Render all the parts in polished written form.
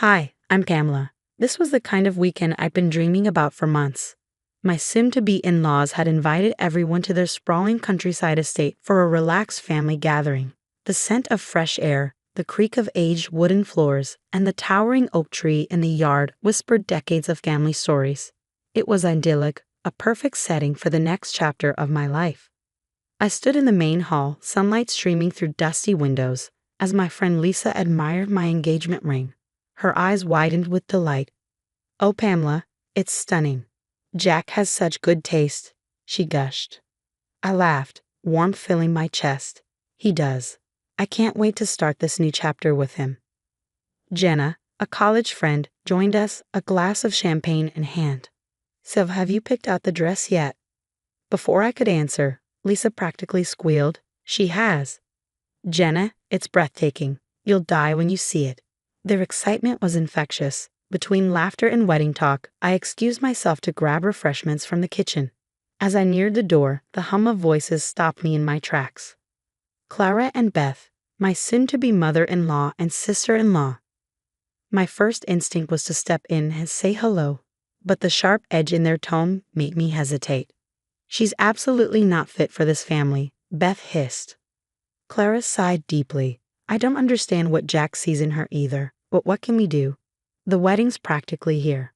Hi, I'm Pamela. This was the kind of weekend I'd been dreaming about for months. My soon-to-be in-laws had invited everyone to their sprawling countryside estate for a relaxed family gathering. The scent of fresh air, the creak of aged wooden floors, and the towering oak tree in the yard whispered decades of family stories. It was idyllic, a perfect setting for the next chapter of my life. I stood in the main hall, sunlight streaming through dusty windows, as my friend Lisa admired my engagement ring. Her eyes widened with delight. "Oh, Pamela, it's stunning. Jack has such good taste," she gushed. I laughed, warmth filling my chest. He does. I can't wait to start this new chapter with him. Jenna, a college friend, joined us, a glass of champagne in hand. "So have you picked out the dress yet?" Before I could answer, Lisa practically squealed, "She has." "Jenna, it's breathtaking. You'll die when you see it." Their excitement was infectious. Between laughter and wedding talk, I excused myself to grab refreshments from the kitchen. As I neared the door, the hum of voices stopped me in my tracks. Clara and Beth, my soon-to-be mother-in-law and sister-in-law. My first instinct was to step in and say hello, but the sharp edge in their tone made me hesitate. "She's absolutely not fit for this family," Beth hissed. Clara sighed deeply. "I don't understand what Jack sees in her either, but what can we do? The wedding's practically here."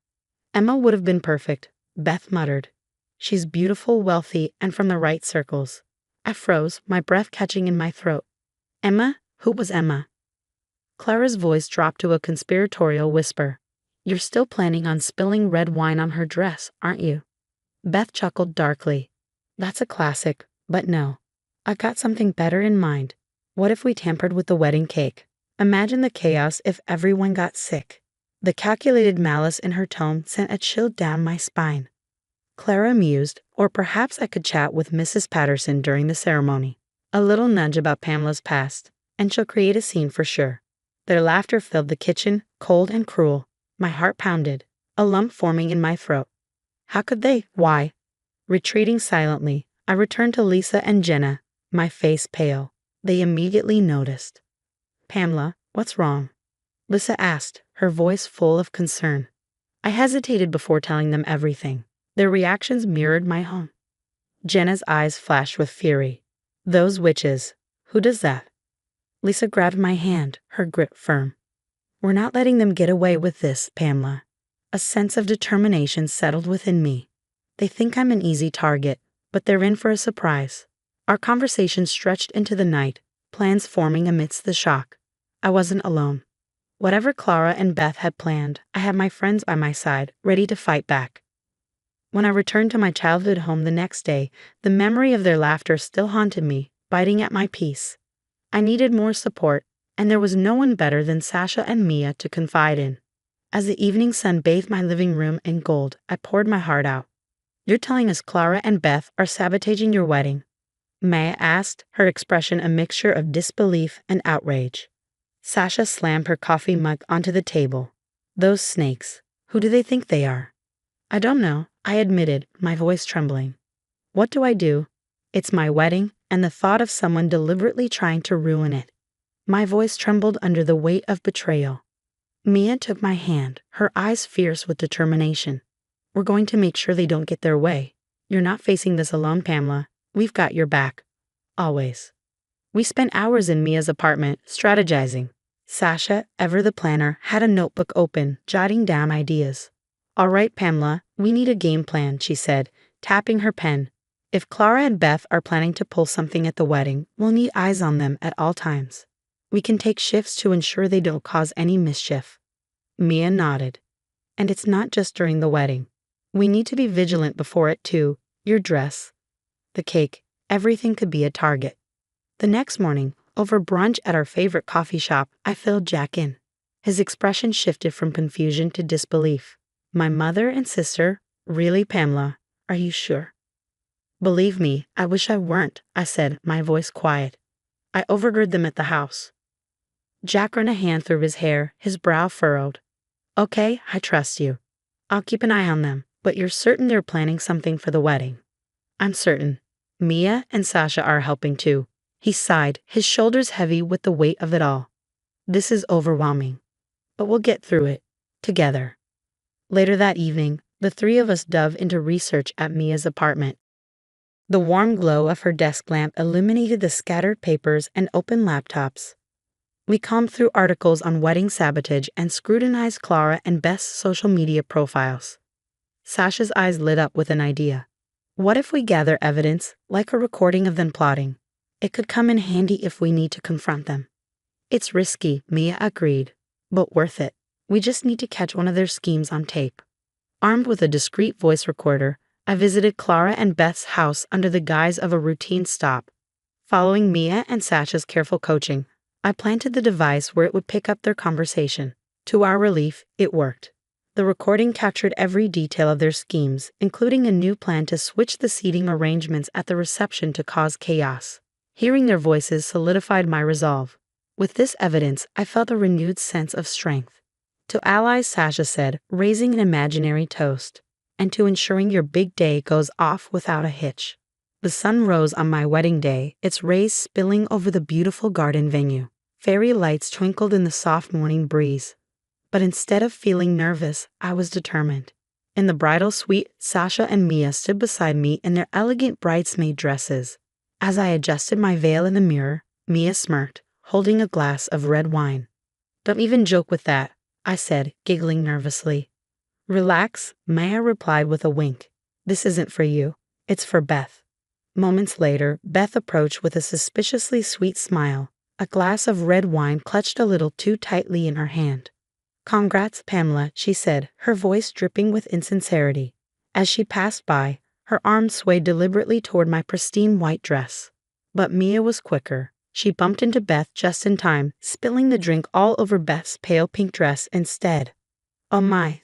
"Emma would have been perfect," Beth muttered. "She's beautiful, wealthy, and from the right circles." I froze, my breath catching in my throat. "Emma? Who was Emma?" Clara's voice dropped to a conspiratorial whisper. "You're still planning on spilling red wine on her dress, aren't you?" Beth chuckled darkly. "That's a classic, but no. I've got something better in mind. What if we tampered with the wedding cake? Imagine the chaos if everyone got sick." The calculated malice in her tone sent a chill down my spine. Clara mused, or perhaps I could chat with Mrs. Patterson during the ceremony. A little nudge about Pamela's past, and she'll create a scene for sure. Their laughter filled the kitchen, cold and cruel. My heart pounded, a lump forming in my throat. How could they? Why? Retreating silently, I returned to Lisa and Jenna, my face pale. They immediately noticed. "Pamela, what's wrong?" Lisa asked, her voice full of concern. I hesitated before telling them everything. Their reactions mirrored my own. Jenna's eyes flashed with fury. "Those witches. Who does that?" Lisa grabbed my hand, her grip firm. "We're not letting them get away with this, Pamela." A sense of determination settled within me. They think I'm an easy target, but they're in for a surprise. Our conversation stretched into the night, plans forming amidst the shock. I wasn't alone. Whatever Clara and Beth had planned, I had my friends by my side, ready to fight back. When I returned to my childhood home the next day, the memory of their laughter still haunted me, biting at my peace. I needed more support, and there was no one better than Sasha and Mia to confide in. As the evening sun bathed my living room in gold, I poured my heart out. "You're telling us Clara and Beth are sabotaging your wedding?" Maya asked, her expression a mixture of disbelief and outrage. Sasha slammed her coffee mug onto the table. "Those snakes. Who do they think they are?" "I don't know," I admitted, my voice trembling. "What do I do? It's my wedding, and the thought of someone deliberately trying to ruin it." My voice trembled under the weight of betrayal. Mia took my hand, her eyes fierce with determination. "We're going to make sure they don't get their way. You're not facing this alone, Pamela. We've got your back. Always." We spent hours in Mia's apartment, strategizing. Sasha, ever the planner, had a notebook open, jotting down ideas. "All right, Pamela, we need a game plan," she said, tapping her pen. "If Clara and Beth are planning to pull something at the wedding, we'll need eyes on them at all times. We can take shifts to ensure they don't cause any mischief." Mia nodded. "And it's not just during the wedding. We need to be vigilant before it too. Your dress, the cake, everything could be a target." The next morning, over brunch at our favorite coffee shop, I filled Jack in. His expression shifted from confusion to disbelief. "My mother and sister? Really, Pamela? Are you sure?" "Believe me, I wish I weren't," I said, my voice quiet. "I overheard them at the house." Jack ran a hand through his hair, his brow furrowed. "Okay, I trust you. I'll keep an eye on them, but you're certain they're planning something for the wedding?" "I'm certain. Mia and Sasha are helping too." He sighed, his shoulders heavy with the weight of it all. "This is overwhelming." but we'll get through it. Together. Later that evening, the three of us dove into research at Mia's apartment. The warm glow of her desk lamp illuminated the scattered papers and open laptops. We combed through articles on wedding sabotage and scrutinized Clara and Beth's social media profiles. Sasha's eyes lit up with an idea. What if we gather evidence, like a recording of them plotting? It could come in handy if we need to confront them. It's risky, Mia agreed, but worth it. We just need to catch one of their schemes on tape. Armed with a discreet voice recorder, I visited Clara and Beth's house under the guise of a routine stop. Following Mia and Sasha's careful coaching, I planted the device where it would pick up their conversation. To our relief, it worked. The recording captured every detail of their schemes, including a new plan to switch the seating arrangements at the reception to cause chaos. Hearing their voices solidified my resolve. With this evidence, I felt a renewed sense of strength. To allies, Sasha said, raising an imaginary toast, and to ensuring your big day goes off without a hitch. The sun rose on my wedding day, its rays spilling over the beautiful garden venue. Fairy lights twinkled in the soft morning breeze. But instead of feeling nervous, I was determined. In the bridal suite, Sasha and Mia stood beside me in their elegant bridesmaid dresses. As I adjusted my veil in the mirror, Mia smirked, holding a glass of red wine. "Don't even joke with that," I said, giggling nervously. "Relax," Maya replied with a wink. "This isn't for you. It's for Beth." Moments later, Beth approached with a suspiciously sweet smile, a glass of red wine clutched a little too tightly in her hand. "Congrats, Pamela," she said, her voice dripping with insincerity. As she passed by, her arm swayed deliberately toward my pristine white dress. But Mia was quicker. She bumped into Beth just in time, spilling the drink all over Beth's pale pink dress instead. "Oh my.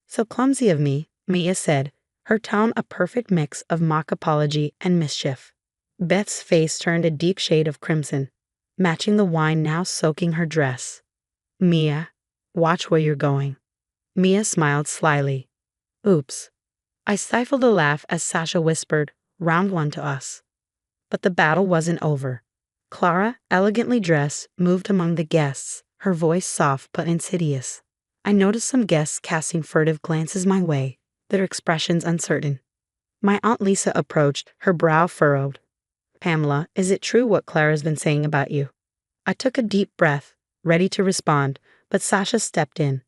So clumsy of me," Mia said, her tone a perfect mix of mock apology and mischief. Beth's face turned a deep shade of crimson, matching the wine now soaking her dress. "Mia, watch where you're going." Mia smiled slyly. "Oops." I stifled a laugh as Sasha whispered, "Round one to us." But the battle wasn't over. Clara, elegantly dressed, moved among the guests, her voice soft but insidious. I noticed some guests casting furtive glances my way, their expressions uncertain. My Aunt Lisa approached, her brow furrowed. "Pamela, is it true what Clara's been saying about you?" I took a deep breath, ready to respond, but Sasha stepped in.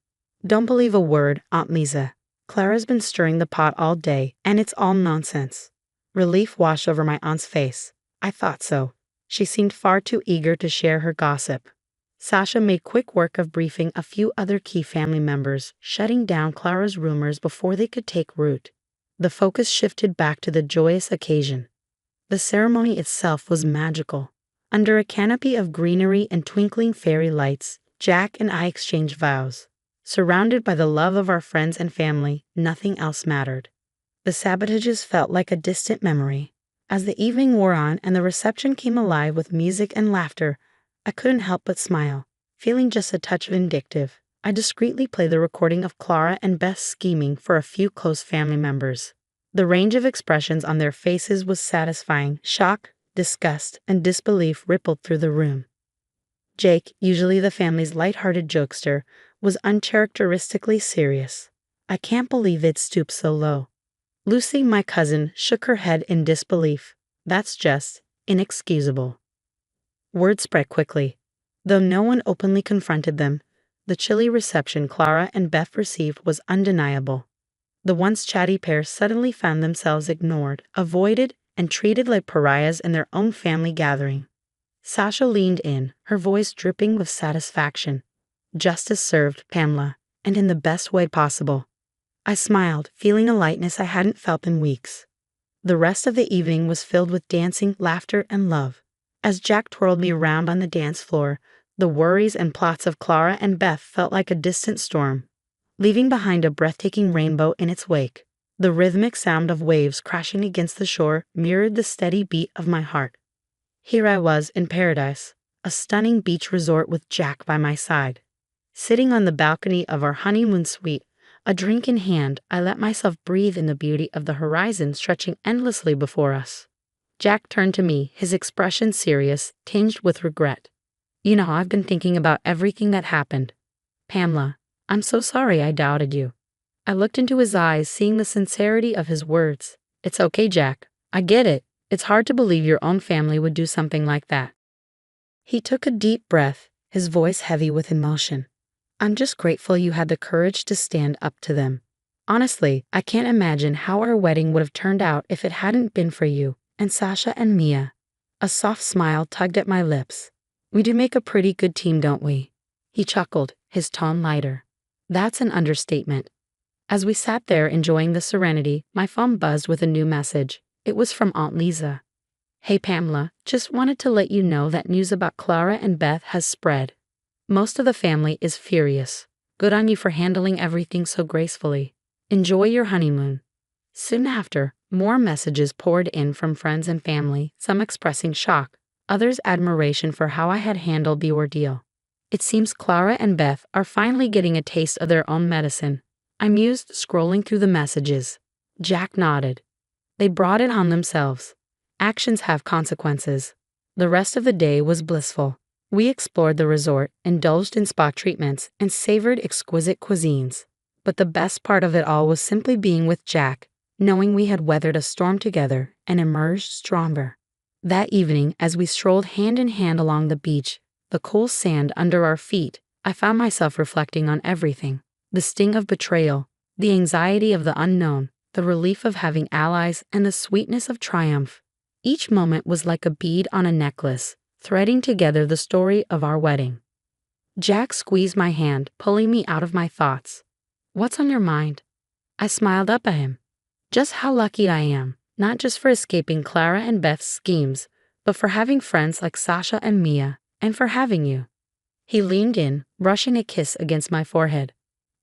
"Don't believe a word, Aunt Lisa. Clara's been stirring the pot all day, and it's all nonsense." Relief washed over my aunt's face. I thought so. She seemed far too eager to share her gossip. Sasha made quick work of briefing a few other key family members, shutting down Clara's rumors before they could take root. The focus shifted back to the joyous occasion. The ceremony itself was magical. Under a canopy of greenery and twinkling fairy lights, Jack and I exchanged vows. Surrounded by the love of our friends and family, nothing else mattered. The sabotages felt like a distant memory. As the evening wore on and the reception came alive with music and laughter, I couldn't help but smile. Feeling just a touch vindictive, I discreetly played the recording of Clara and Beth's scheming for a few close family members. The range of expressions on their faces was satisfying. Shock, disgust, and disbelief rippled through the room. Jake, usually the family's light-hearted jokester, was uncharacteristically serious. "I can't believe they'd stoop so low." Lucy, my cousin, shook her head in disbelief. "That's just inexcusable." Word spread quickly. Though no one openly confronted them, the chilly reception Clara and Beth received was undeniable. The once chatty pair suddenly found themselves ignored, avoided, and treated like pariahs in their own family gathering. Sasha leaned in, her voice dripping with satisfaction. "Justice served, Pamela, and in the best way possible." I smiled, feeling a lightness I hadn't felt in weeks. The rest of the evening was filled with dancing, laughter, and love. As Jack twirled me around on the dance floor, the worries and plots of Clara and Beth felt like a distant storm, leaving behind a breathtaking rainbow in its wake. The rhythmic sound of waves crashing against the shore mirrored the steady beat of my heart. Here I was in paradise, a stunning beach resort with Jack by my side. Sitting on the balcony of our honeymoon suite, a drink in hand, I let myself breathe in the beauty of the horizon stretching endlessly before us. Jack turned to me, his expression serious, tinged with regret. "You know, I've been thinking about everything that happened." Pamela, I'm so sorry I doubted you. I looked into his eyes, seeing the sincerity of his words. It's okay, Jack. I get it. It's hard to believe your own family would do something like that. He took a deep breath, his voice heavy with emotion. I'm just grateful you had the courage to stand up to them. Honestly, I can't imagine how our wedding would have turned out if it hadn't been for you, and Sasha and Mia. A soft smile tugged at my lips. We do make a pretty good team, don't we? He chuckled, his tone lighter. That's an understatement. As we sat there enjoying the serenity, my phone buzzed with a new message. It was from Aunt Lisa. Hey Pamela, just wanted to let you know that news about Clara and Beth has spread. Most of the family is furious. Good on you for handling everything so gracefully. Enjoy your honeymoon. Soon after, more messages poured in from friends and family, some expressing shock, others admiration for how I had handled the ordeal. It seems Clara and Beth are finally getting a taste of their own medicine. I mused, scrolling through the messages. Jack nodded. They brought it on themselves. Actions have consequences. The rest of the day was blissful. We explored the resort, indulged in spa treatments, and savored exquisite cuisines. But the best part of it all was simply being with Jack, knowing we had weathered a storm together and emerged stronger. That evening, as we strolled hand in hand along the beach, the cool sand under our feet, I found myself reflecting on everything. The sting of betrayal, the anxiety of the unknown, the relief of having allies, and the sweetness of triumph. Each moment was like a bead on a necklace, threading together the story of our wedding. Jack squeezed my hand, pulling me out of my thoughts. What's on your mind? I smiled up at him. Just how lucky I am, not just for escaping Clara and Beth's schemes, but for having friends like Sasha and Mia, and for having you. He leaned in, brushing a kiss against my forehead.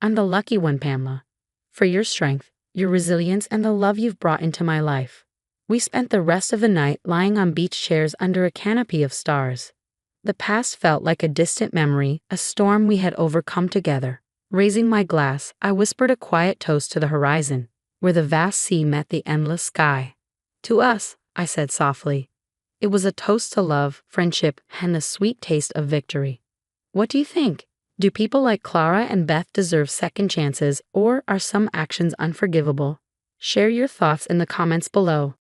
I'm the lucky one, Pamela. For your strength, your resilience, and the love you've brought into my life. We spent the rest of the night lying on beach chairs under a canopy of stars. The past felt like a distant memory, a storm we had overcome together. Raising my glass, I whispered a quiet toast to the horizon, where the vast sea met the endless sky. To us, I said softly. It was a toast to love, friendship, and the sweet taste of victory. What do you think? Do people like Clara and Beth deserve second chances, or are some actions unforgivable? Share your thoughts in the comments below.